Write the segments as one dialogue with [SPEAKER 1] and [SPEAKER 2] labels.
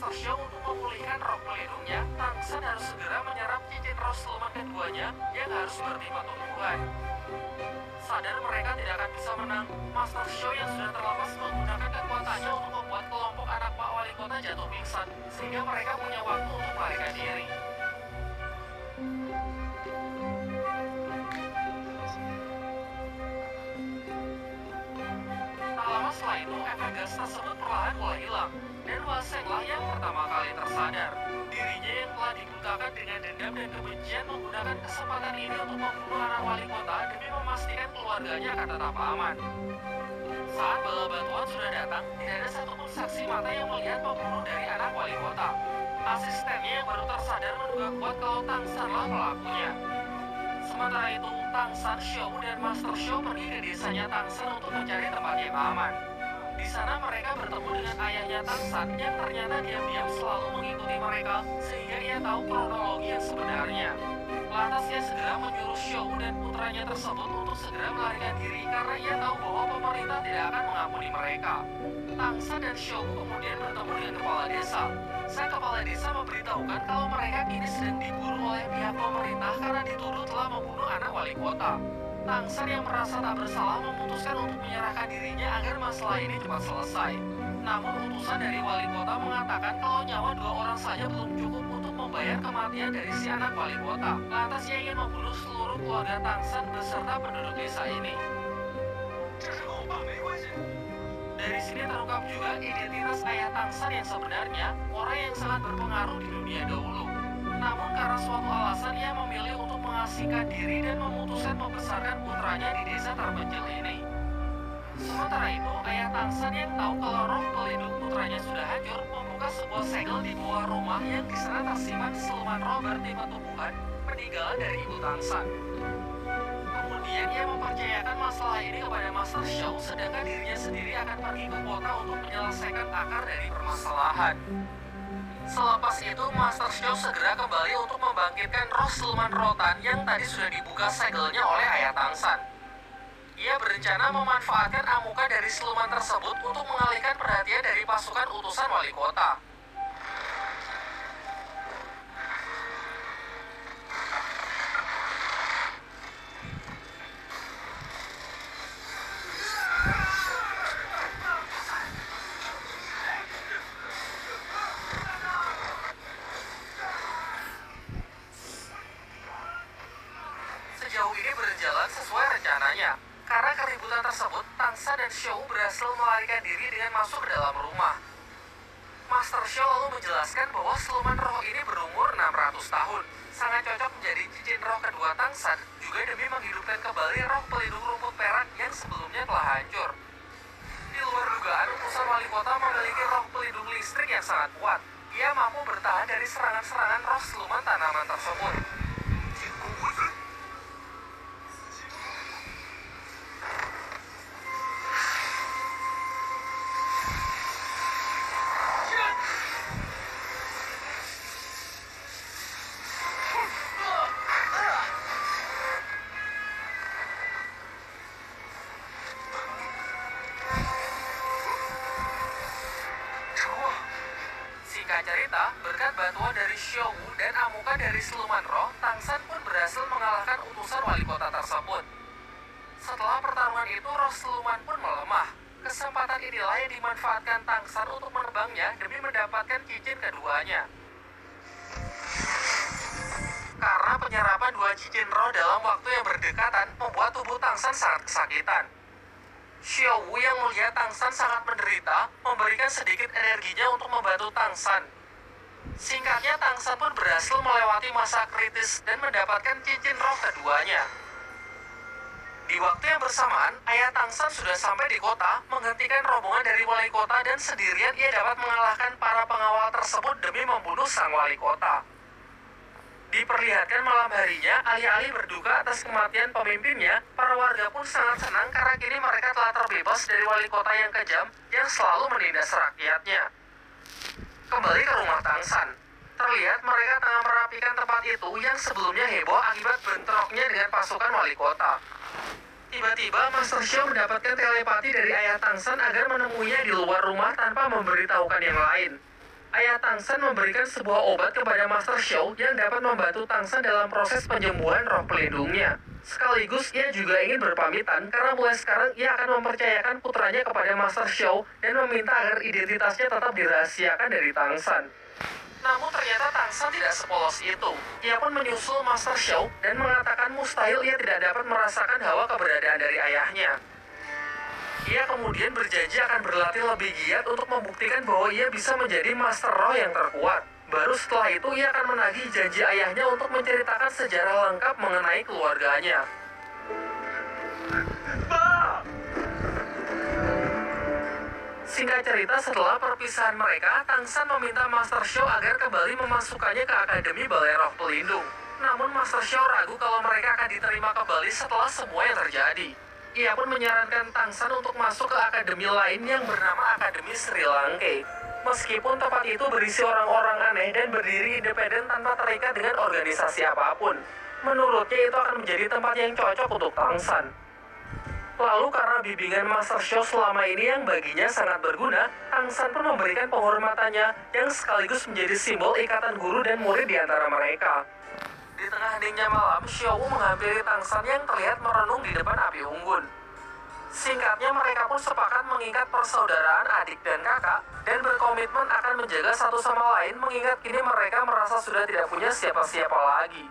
[SPEAKER 1] Master Xiao untuk memulihkan roh pelindungnya, Tang San harus segera menyerap cincin roh siluman keduanya yang harus bertipe tumbuhan. Sadar mereka tidak akan bisa menang, Master Xiao yang sudah terlepas menggunakan kekuatannya untuk membuat kelompok anak Pak Wali Kota jatuh pingsan, sehingga mereka punya waktu untuk melarikan diri. Tak lama setelah itu, efek gas tersebut perlahan mulai hilang, dan Wasenglah yang pertama kali tersadar. Dirinya yang telah dibutakan dengan dendam dan kebencian menggunakan kesempatan ini untuk membunuh anak wali kota demi memastikan keluarganya akan tetap aman. Saat bala bantuan sudah datang, tidak ada satupun saksi mata yang melihat pembunuh dari anak wali kota. Asistennya yang baru tersadar menduga kuat kalau Tang Sanlah pelakunya. Sementara itu, Tang San, Xiao dan Master Xiao pergi ke desanya Tang San untuk mencari tempat yang aman. Di sana mereka bertemu dengan ayahnya Tang San yang ternyata diam-diam selalu mengikuti mereka sehingga ia tahu kronologi yang sebenarnya. Lantas ia segera menyuruh Xiao dan putranya tersebut untuk segera melarikan diri karena ia tahu bahwa pemerintah tidak akan mengampuni mereka. Tang San dan Xiao kemudian bertemu dengan kepala desa. Sang kepala desa memberitahukan kalau mereka kini sedang diburu oleh pihak pemerintah karena dituduh telah membunuh anak wali kota. Tang San yang merasa tak bersalah memutuskan untuk menyerahkan dirinya agar masalah ini cepat selesai. Namun utusan dari wali kota mengatakan kalau nyawa 2 orang saja belum cukup untuk membayar kematian dari si anak wali kota. Lantas ia ingin membunuh seluruh keluarga Tang San beserta penduduk desa ini. Dari sini terungkap juga identitas ayah Tang San yang sebenarnya, orang yang sangat berpengaruh di dunia dahulu. Namun karena suatu alasan ia memilih untuk mengasingkan diri dan memutuskan membesarkan putranya di desa terpencil ini. Sementara itu, ayah Tang San yang tahu kalau roh pelindung putranya sudah hancur, membuka sebuah segel di bawah rumah yang di sana tersimpan siluman roh bertipe tumbuhan peninggalan dari ibu Tang San. Kemudian ia mempercayakan masalah ini kepada Master Xiao, sedangkan dirinya sendiri akan pergi ke kota untuk menyelesaikan akar dari permasalahan. Selepas itu, Master Xiao segera kembali untuk membangkitkan roh siluman rotan yang tadi sudah dibuka segelnya oleh ayah Tang San. Ia berencana memanfaatkan amukan dari siluman tersebut untuk mengalihkan perhatian dari pasukan utusan wali kota. Sejauh ini berjalan sesuai rencananya. Karena keributan tersebut, Tang San dan Xiao berhasil melarikan diri dengan masuk ke dalam rumah. Master Xiao lalu menjelaskan bahwa siluman roh ini berumur 600 tahun. Sangat cocok menjadi cincin roh kedua Tang San, juga demi menghidupkan kembali roh pelindung rumput perak yang sebelumnya telah hancur. Di luar dugaan, utusan wali kota memiliki roh pelindung listrik yang sangat kuat. Ia mampu bertahan dari serangan-serangan roh siluman tanaman tersebut. Singkat cerita, berkat bantuan dari Xiao dan amukan dari siluman roh, Tang San pun berhasil mengalahkan utusan wali kota tersebut. Setelah pertarungan itu, roh siluman pun melemah. Kesempatan inilah yang dimanfaatkan Tang San untuk menerbangnya demi mendapatkan cincin keduanya. Karena penyerapan 2 cincin roh dalam waktu yang berdekatan membuat tubuh Tang San sangat kesakitan. Xiao Wu yang melihat Tang San sangat menderita, memberikan sedikit energinya untuk membantu Tang San. Singkatnya, Tang San pun berhasil melewati masa kritis dan mendapatkan cincin roh keduanya. Di waktu yang bersamaan, ayah Tang San sudah sampai di kota, menghentikan rombongan dari wali kota dan sendirian ia dapat mengalahkan para pengawal tersebut demi membunuh sang wali kota. Diperlihatkan malam harinya, alih-alih berduka atas kematian pemimpinnya, para warga pun sangat senang karena kini mereka telah terbebas dari wali kota yang kejam yang selalu menindas rakyatnya. Kembali ke rumah Tang San, terlihat mereka tengah merapikan tempat itu yang sebelumnya heboh akibat bentroknya dengan pasukan wali kota. Tiba-tiba Master Xiao mendapatkan telepati dari ayah Tang San agar menemuinya di luar rumah tanpa memberitahukan yang lain. Ayah Tangsan memberikan sebuah obat kepada Master Xiao yang dapat membantu Tangsan dalam proses penyembuhan roh pelindungnya. Sekaligus ia juga ingin berpamitan karena mulai sekarang ia akan mempercayakan putranya kepada Master Xiao dan meminta agar identitasnya tetap dirahasiakan dari Tangsan. Namun ternyata Tangsan tidak sepolos itu. Ia pun menyusul Master Xiao dan mengatakan mustahil ia tidak dapat merasakan hawa keberadaan dari ayahnya. Ia kemudian berjanji akan berlatih lebih giat untuk membuktikan bahwa ia bisa menjadi Master Roh yang terkuat. Baru setelah itu ia akan menagih janji ayahnya untuk menceritakan sejarah lengkap mengenai keluarganya. Singkat cerita, setelah perpisahan mereka, Tangsan meminta Master Xiao agar kembali memasukkannya ke Akademi Balai Roh Pelindung. Namun Master Xiao ragu kalau mereka akan diterima kembali setelah semua yang terjadi. Ia pun menyarankan Tangsan untuk masuk ke akademi lain yang bernama Akademi Sri Lanka. Meskipun tempat itu berisi orang-orang aneh dan berdiri independen tanpa terikat dengan organisasi apapun. Menurutnya itu akan menjadi tempat yang cocok untuk Tangsan. Lalu karena bimbingan Master Xiao selama ini yang baginya sangat berguna, Tangsan pun memberikan penghormatannya yang sekaligus menjadi simbol ikatan guru dan murid di antara mereka. Di tengah heningnya malam, Xiao menghampiri Tangsan yang terlihat merenung di depan api unggun. Singkatnya, mereka pun sepakat mengikat persaudaraan adik dan kakak dan berkomitmen akan menjaga satu sama lain mengingat kini mereka merasa sudah tidak punya siapa-siapa lagi.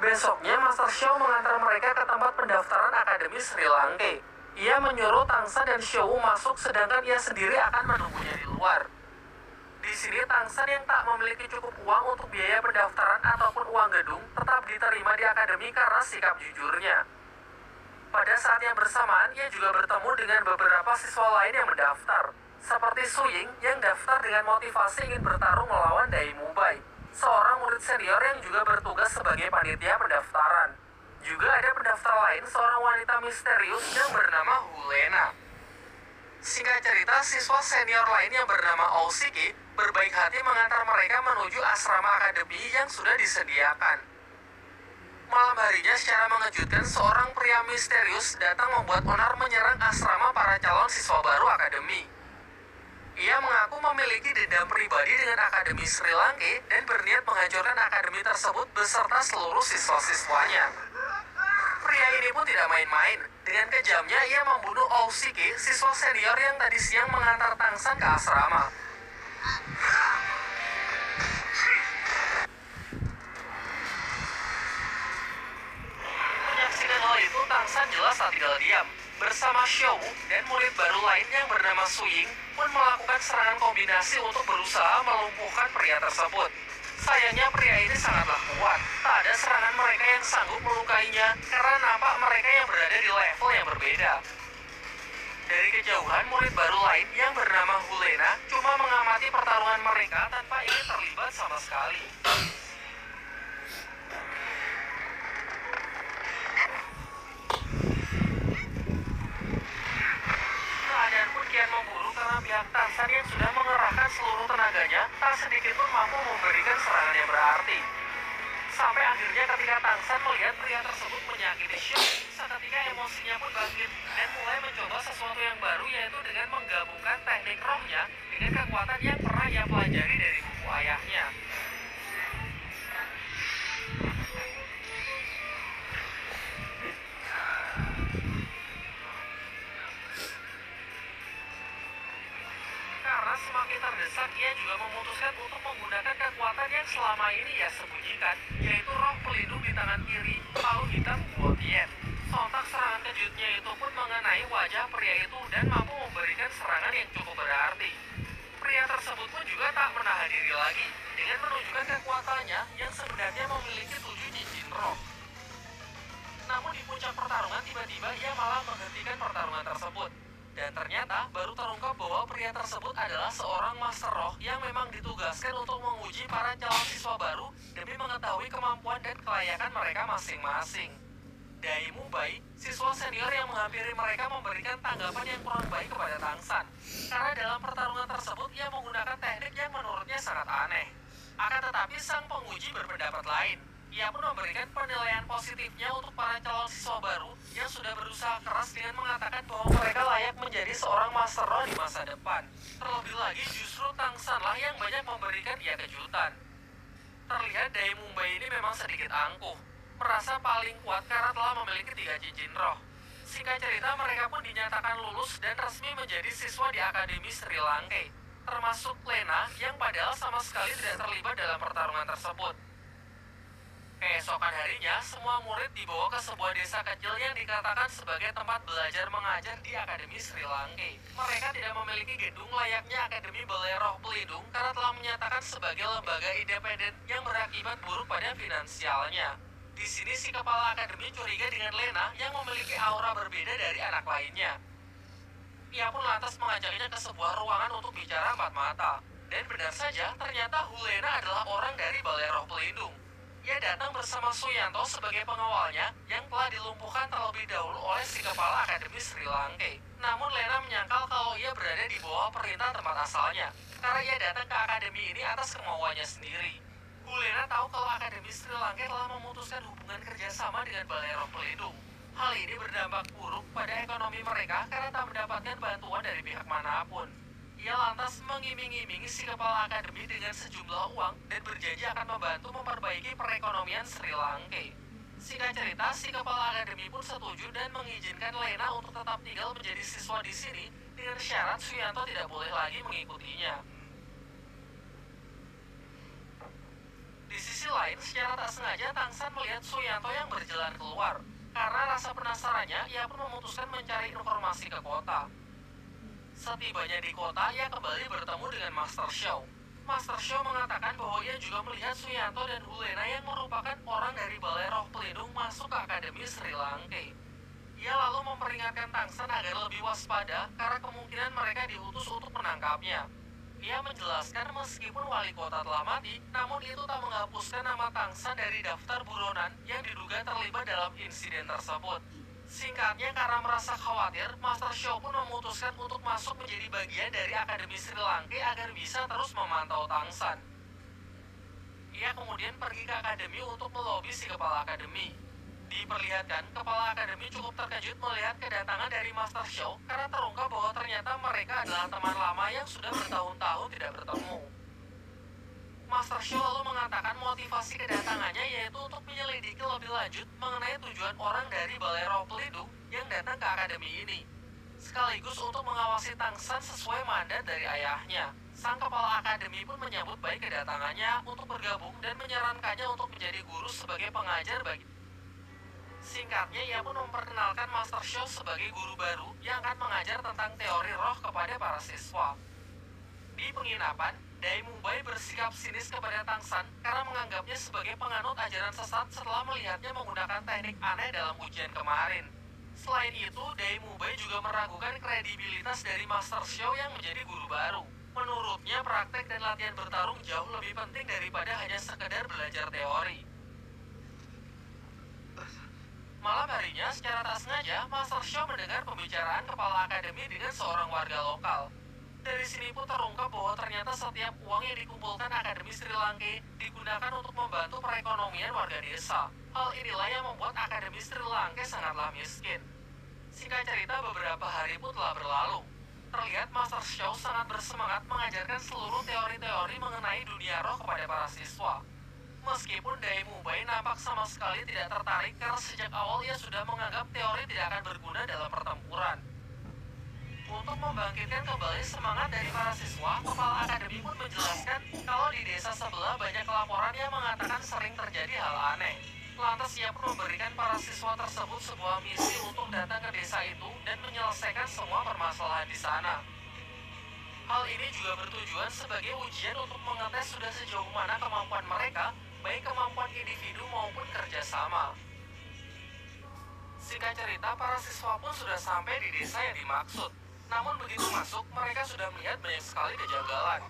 [SPEAKER 1] Besoknya, Master Xiao mengantar mereka ke tempat pendaftaran Akademi Sri Lanka. Ia menyuruh Tangsan dan Xiao masuk sedangkan ia sendiri akan menunggunya di luar. Di sini Tangsan yang tak memiliki cukup uang untuk biaya pendaftaran ataupun uang gedung tetap diterima di akademi karena sikap jujurnya. Pada saat yang bersamaan, ia juga bertemu dengan beberapa siswa lain yang mendaftar, seperti Su Ying yang daftar dengan motivasi ingin bertarung melawan Dai Mubai, seorang murid senior yang juga bertugas sebagai panitia pendaftaran. Juga ada pendaftar lain, seorang wanita misterius yang bernama Hulena. Singkat cerita, siswa senior lain yang bernama Ousiki berbaik hati mengantar mereka menuju asrama akademi yang sudah disediakan. Malam harinya secara mengejutkan, seorang pria misterius datang membuat onar menyerang asrama para calon siswa baru akademi. Ia mengaku memiliki dendam pribadi dengan Akademi Sri Lanka dan berniat menghancurkan akademi tersebut beserta seluruh siswa-siswanya. Pria ini pun tidak main-main. Dengan kejamnya, ia membunuh Ousiki, siswa senior yang tadi siang mengantar Tangsan ke asrama. Menyaksikan hal itu, Tangsan jelas tak tinggal diam. Bersama Xiao dan murid baru lain yang bernama Su Ying pun melakukan serangan kombinasi untuk berusaha melumpuhkan pria tersebut. Sayangnya pria ini sangatlah kuat. Tak ada serangan mereka yang sanggup melukainya karena nampak mereka yang berada di level yang berbeda. Dari kejauhan, murid baru lain yang bernama Hulena cuma mengamati pertarungan mereka tanpa ingin terlibat sama sekali. Keadaan pun kian memburuk karena pihak Tangsan yang sudah mengerahkan seluruh tenaganya tak sedikit pun mampu memberikan serangan yang berarti. Sampai akhirnya ketika Tangsan melihat pria tersebut menyakiti Xiao, seketika emosinya pun bangkit dan mulai mencoba sesuatu yang baru, yaitu dengan menggabungkan teknik rohnya dengan kekuatan yang pernah ia pelajari dari buku ayahnya. Karena semakin terdesak, ia juga memutuskan untuk menggunakan kekuatan yang selama ini ia sembunyikan, yaitu roh pelindung di tangan kiri, palu hitam Guotien. Sontak serangan kejutnya itu pun mengenai wajah pria itu dan mampu memberikan serangan yang cukup berarti. Pria tersebut pun juga tak menahan diri lagi, dengan menunjukkan kekuatannya yang sebenarnya memiliki 7 cincin roh. Namun di puncak pertarungan, tiba-tiba ia malah menghentikan pertarungan tersebut. Dan ternyata baru terungkap bahwa pria tersebut adalah seorang master roh yang memang ditugaskan untuk menguji para calon siswa baru demi mengetahui kemampuan dan kelayakan mereka masing-masing. Dai Mubai, siswa senior yang menghampiri mereka, memberikan tanggapan yang kurang baik kepada Tangsan. Karena dalam pertarungan tersebut ia menggunakan teknik yang menurutnya sangat aneh. Akan tetapi sang penguji berpendapat lain. Ia pun memberikan penilaian positifnya untuk para calon siswa baru yang sudah berusaha keras dengan mengatakan bahwa mereka layak menjadi seorang Master Roh di masa depan. Terlebih lagi justru Tangsanlah yang banyak memberikan ia kejutan. Terlihat Dai Mumbai ini memang sedikit angkuh, merasa paling kuat karena telah memiliki 3 cincin roh. Singkat cerita, mereka pun dinyatakan lulus dan resmi menjadi siswa di Akademi Sri Lanka, termasuk Lena yang padahal sama sekali tidak terlibat dalam pertarungan tersebut. Keesokan harinya, semua murid dibawa ke sebuah desa kecil yang dikatakan sebagai tempat belajar mengajar di Akademi Sri Lanka. Mereka tidak memiliki gedung layaknya Akademi Balai Roh Pelindung karena telah menyatakan sebagai lembaga independen yang berakibat buruk pada finansialnya. Di sini si kepala akademi curiga dengan Lena yang memiliki aura berbeda dari anak lainnya. Ia pun lantas mengajaknya ke sebuah ruangan untuk bicara empat mata. Dan benar saja, ternyata Hulena adalah orang dari Balai Roh Pelindung. Ia datang bersama Suyanto sebagai pengawalnya yang telah dilumpuhkan terlebih dahulu oleh si kepala Akademi Sri Lanka. Namun Lena menyangkal kalau ia berada di bawah perintah tempat asalnya, karena ia datang ke akademi ini atas kemauannya sendiri. Hulena tahu kalau Akademi Sri Lanka telah memutuskan hubungan kerjasama dengan Balai Roh Pelindung. Hal ini berdampak buruk pada ekonomi mereka karena tak mendapatkan bantuan dari pihak manapun. Ia lantas mengiming-imingi si kepala akademi dengan sejumlah uang dan berjanji akan membantu memperbaiki perekonomian Sri Lanka. Singkat cerita, si kepala akademi pun setuju dan mengizinkan Lena untuk tetap tinggal menjadi siswa di sini dengan syarat Suyanto tidak boleh lagi mengikutinya. Di sisi lain, secara tak sengaja Tangsan melihat Suyanto yang berjalan keluar. Karena rasa penasarannya, ia pun memutuskan mencari informasi ke kota. Setibanya di kota, ia kembali bertemu dengan Master Xiao. Master Xiao mengatakan bahwa ia juga melihat Suyanto dan Hulena yang merupakan orang dari Balai Roh Pelindung masuk ke Akademi Sri Lanka. Ia lalu memperingatkan Tangsan agar lebih waspada karena kemungkinan mereka diutus untuk menangkapnya. Ia menjelaskan meskipun wali kota telah mati, namun itu tak menghapuskan nama Tangsan dari daftar buronan yang diduga terlibat dalam insiden tersebut. Singkatnya, karena merasa khawatir, Master Xiao pun memutuskan untuk masuk menjadi bagian dari Akademi Sri Lanka agar bisa terus memantau Tangsan. Ia kemudian pergi ke akademi untuk melobi si kepala akademi. Diperlihatkan, kepala akademi cukup terkejut melihat kedatangan dari Master Xiao karena terungkap bahwa ternyata mereka adalah teman lama yang sudah bertahun-tahun tidak bertemu. Master Xiao lalu mengatakan motivasi kedatangannya yaitu untuk menyelidiki lebih lanjut mengenai tujuan orang dari Balai Roh Pelindung yang datang ke akademi ini, sekaligus untuk mengawasi Tangsan sesuai mandat dari ayahnya. Sang kepala akademi pun menyambut baik kedatangannya untuk bergabung dan menyarankannya untuk menjadi guru sebagai pengajar bagi. Singkatnya, ia pun memperkenalkan Master Xiao sebagai guru baru yang akan mengajar tentang teori roh kepada para siswa. Di penginapan, Dai Mumbai bersikap sinis kepada Tangsan karena menganggapnya sebagai penganut ajaran sesat setelah melihatnya menggunakan teknik aneh dalam ujian kemarin. Selain itu, Dai Mumbai juga meragukan kredibilitas dari Master Xiao yang menjadi guru baru. Menurutnya, praktek dan latihan bertarung jauh lebih penting daripada hanya sekedar belajar teori. Malam harinya, secara tak sengaja, Master Xiao mendengar pembicaraan kepala akademi dengan seorang warga lokal. Dari sini pun terungkap bahwa ternyata setiap uang yang dikumpulkan Akademi Sri Lanka digunakan untuk membantu perekonomian warga desa. Hal inilah yang membuat Akademi Sri Lanka sangatlah miskin. Singkat cerita, beberapa hari pun telah berlalu. Terlihat Master Xiao sangat bersemangat mengajarkan seluruh teori-teori mengenai dunia roh kepada para siswa. Meskipun Dai Mumbai nampak sama sekali tidak tertarik karena sejak awal ia sudah menganggap teori tidak akan berguna dalam pertempuran. Untuk membangkitkan kembali semangat dari para siswa, kepala akademi pun menjelaskan kalau di desa sebelah banyak laporan yang mengatakan sering terjadi hal aneh. Lantas ia pun memberikan para siswa tersebut sebuah misi untuk datang ke desa itu dan menyelesaikan semua permasalahan di sana. Hal ini juga bertujuan sebagai ujian untuk mengetes sudah sejauh mana kemampuan mereka, baik kemampuan individu maupun kerjasama. Singkat cerita, para siswa pun sudah sampai di desa yang dimaksud. Namun begitu masuk, mereka sudah melihat banyak sekali kejanggalan.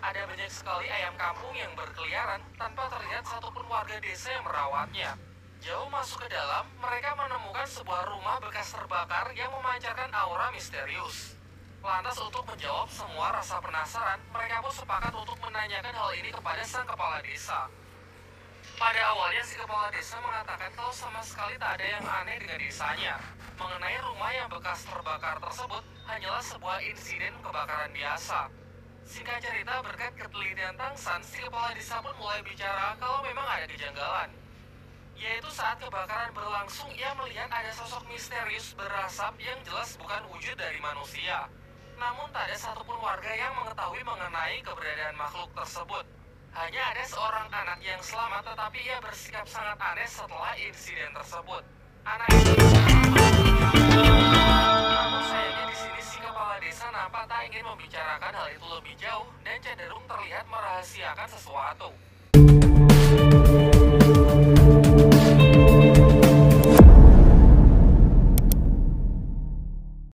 [SPEAKER 1] Ada banyak sekali ayam kampung yang berkeliaran tanpa terlihat satupun warga desa yang merawatnya. Jauh masuk ke dalam, mereka menemukan sebuah rumah bekas terbakar yang memancarkan aura misterius. Lantas untuk menjawab semua rasa penasaran, mereka pun sepakat untuk menanyakan hal ini kepada sang kepala desa. Pada awalnya si kepala desa mengatakan kalau sama sekali tak ada yang aneh dengan desanya. Mengenai rumah yang bekas terbakar tersebut hanyalah sebuah insiden kebakaran biasa. Singkat cerita, berkat ketelitian Tangsan, si kepala desa pun mulai bicara kalau memang ada kejanggalan. Yaitu saat kebakaran berlangsung, ia melihat ada sosok misterius berasap yang jelas bukan wujud dari manusia. Namun tak ada satupun warga yang mengetahui mengenai keberadaan makhluk tersebut. Hanya ada seorang anak yang selamat, tetapi ia bersikap sangat aneh setelah insiden tersebut. Anak itu namun sayangnya di sini si kepala desa nampak tak ingin membicarakan hal itu lebih jauh dan cenderung terlihat merahasiakan sesuatu.